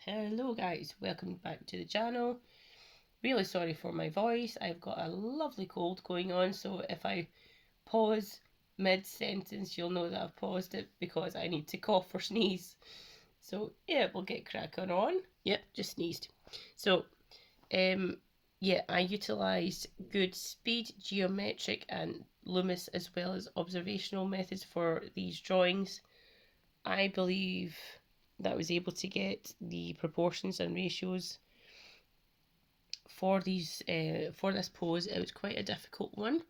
Hello guys, welcome back to the channel. Really sorry for my voice, I've got a lovely cold going on, so if I pause mid-sentence you'll know that I've paused it because I need to cough or sneeze. So yeah, we'll get cracking on. Yep, just sneezed. So yeah, I utilised good speed, geometric and Loomis as well as observational methods for these drawings. I believe that I was able to get the proportions and ratios for this pose. It was quite a difficult one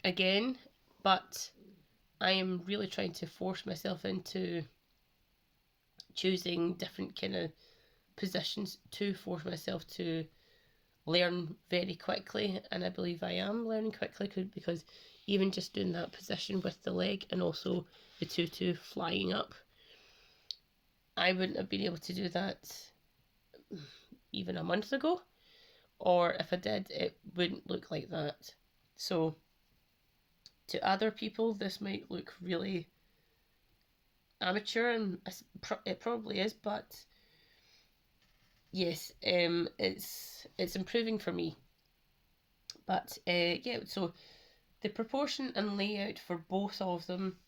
again, but I am really trying to force myself into choosing different kind of positions to force myself to learn very quickly, and I believe I am learning quickly because even just doing that position with the leg and also the tutu flying up, I wouldn't have been able to do that even a month ago, or if I did, it wouldn't look like that. So to other people, this might look really amateur, and it probably is, but yes, it's improving for me. But yeah, so the proportion and layout for both of them,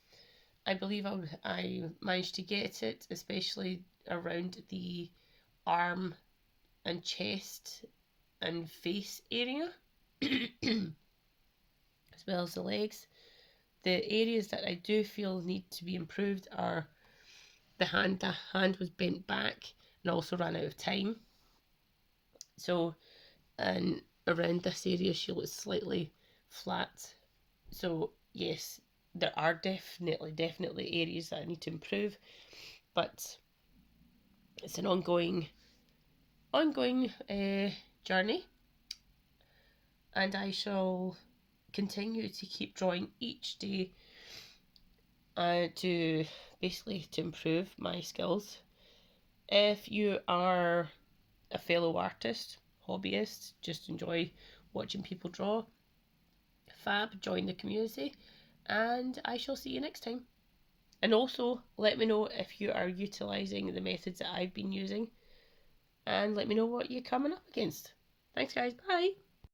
I believe I managed to get it, especially around the arm and chest and face area, as well as the legs. The areas that I do feel need to be improved are the hand. The hand was bent back and also ran out of time. So, and around this area she looks slightly flat. So yes, there are definitely areas that I need to improve, but it's an ongoing journey, and I shall continue to keep drawing each day to basically to improve my skills. If you are a fellow artist, hobbyist, just enjoy watching people draw, fab, join the community, and I shall see you next time. And also let me know if you are utilising the methods that I've been using, and let me know what you're coming up against. Thanks guys, bye!